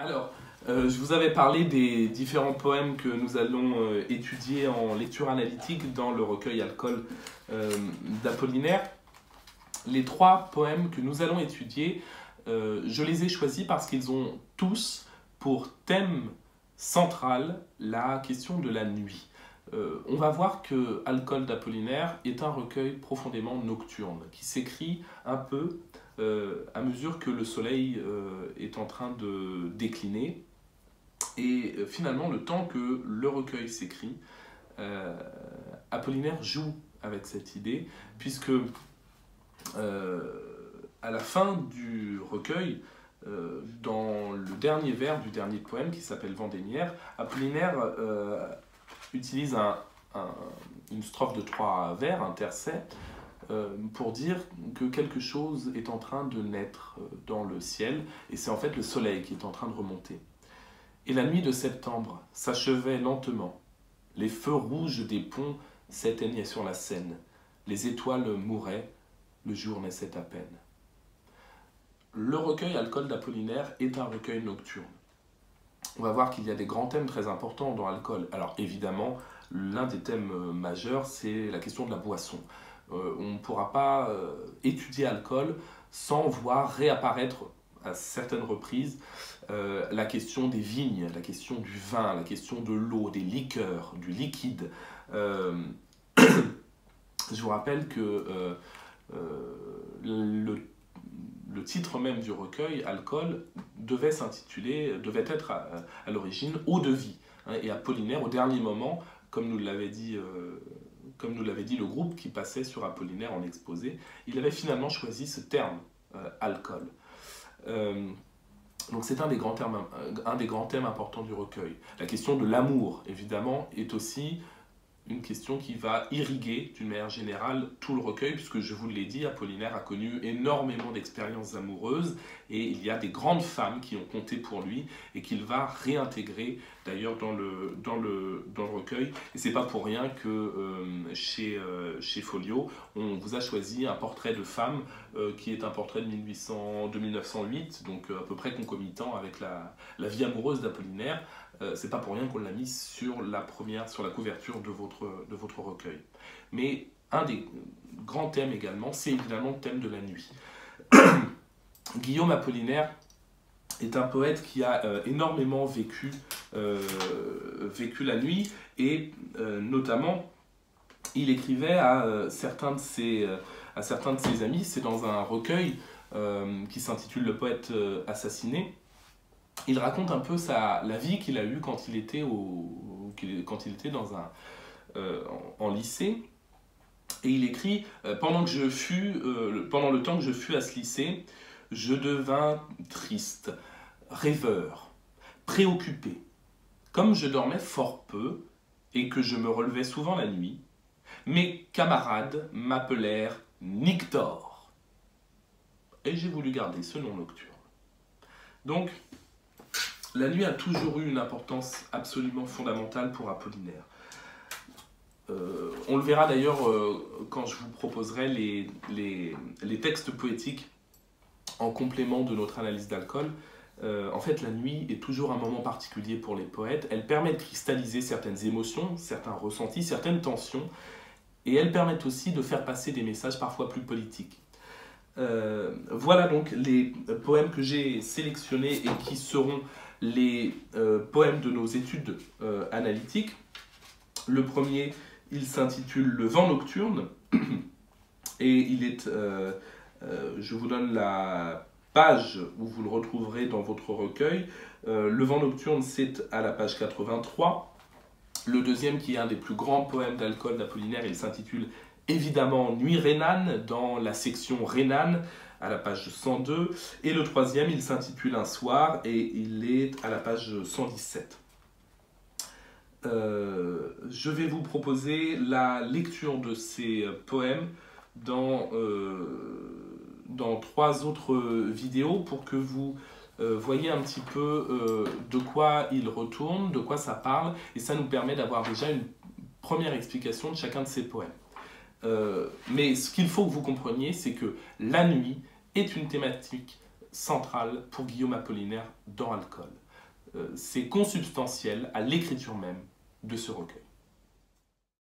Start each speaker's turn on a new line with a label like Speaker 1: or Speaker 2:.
Speaker 1: Alors, je vous avais parlé des différents poèmes que nous allons étudier en lecture analytique dans le recueil Alcool d'Apollinaire. Les trois poèmes que nous allons étudier, je les ai choisis parce qu'ils ont tous pour thème central la question de la nuit. On va voir que Alcool d'Apollinaire est un recueil profondément nocturne, qui s'écrit un peu à mesure que le soleil est en train de décliner. Et finalement, le temps que le recueil s'écrit, Apollinaire joue avec cette idée, puisque à la fin du recueil, dans le dernier vers du dernier poème qui s'appelle Vendémiaire, Apollinaire utilise une strophe de 3 vers, un tercet, pour dire que quelque chose est en train de naître dans le ciel, et c'est en fait le soleil qui est en train de remonter. Et la nuit de septembre s'achevait lentement. Les feux rouges des ponts s'éteignaient sur la Seine. Les étoiles mouraient, le jour naissait à peine. Le recueil Alcool d'Apollinaire est un recueil nocturne. On va voir qu'il y a des grands thèmes très importants dans Alcool. Alors évidemment, l'un des thèmes majeurs, c'est la question de la boisson. On ne pourra pas étudier Alcool sans voir réapparaître à certaines reprises la question des vignes, la question du vin, la question de l'eau, des liqueurs, du liquide. Je vous rappelle que le titre même du recueil, Alcool, devait être à l'origine Eau de vie. Et Apollinaire, au dernier moment, comme nous l'avait dit le groupe qui passait sur Apollinaire en exposé, il avait finalement choisi ce terme, alcool. Donc c'est un des grands thèmes importants du recueil. La question de l'amour, évidemment, est aussi une question qui va irriguer d'une manière générale tout le recueil, puisque je vous l'ai dit, Apollinaire a connu énormément d'expériences amoureuses, et il y a des grandes femmes qui ont compté pour lui, et qu'il va réintégrer d'ailleurs dans le recueil. Et c'est pas pour rien que chez Folio, on vous a choisi un portrait de femme qui est un portrait de 1908, donc à peu près concomitant avec la vie amoureuse d'Apollinaire. C'est pas pour rien qu'on l'a mis sur la couverture de votre recueil. Mais un des grands thèmes également, c'est évidemment le thème de la nuit. Guillaume Apollinaire est un poète qui a énormément vécu la nuit, et notamment il écrivait à certains de ses amis. C'est dans un recueil qui s'intitule Le poète assassiné. Il raconte un peu la vie qu'il a eue quand il était en lycée. Et il écrit pendant le temps que je fus à ce lycée, je devins triste, rêveur, préoccupé. Comme je dormais fort peu et que je me relevais souvent la nuit, mes camarades m'appelèrent Nictor. Et j'ai voulu garder ce nom nocturne. Donc, la nuit a toujours eu une importance absolument fondamentale pour Apollinaire. On le verra d'ailleurs quand je vous proposerai les textes poétiques en complément de notre analyse d'Alcool. En fait, la nuit est toujours un moment particulier pour les poètes. Elle permet de cristalliser certaines émotions, certains ressentis, certaines tensions, et elle permet aussi de faire passer des messages parfois plus politiques. Voilà donc les poèmes que j'ai sélectionnés et qui seront les poèmes de nos études analytiques. Le premier, il s'intitule Le vent nocturne, et il est, je vous donne la page où vous le retrouverez dans votre recueil. Le vent nocturne, c'est à la page 83. Le deuxième, qui est un des plus grands poèmes d'Alcool d'Apollinaire, il s'intitule évidemment Nuit rhénane, dans la section rhénane, à la page 102. Et le troisième, il s'intitule Un soir, et il est à la page 117. Je vais vous proposer la lecture de ces poèmes dans 3 autres vidéos pour que vous voyez un petit peu de quoi il retourne, de quoi ça parle, et ça nous permet d'avoir déjà une première explication de chacun de ces poèmes. Mais ce qu'il faut que vous compreniez, c'est que la nuit est une thématique centrale pour Guillaume Apollinaire dans Alcool. c'est consubstantiel à l'écriture même de ce recueil.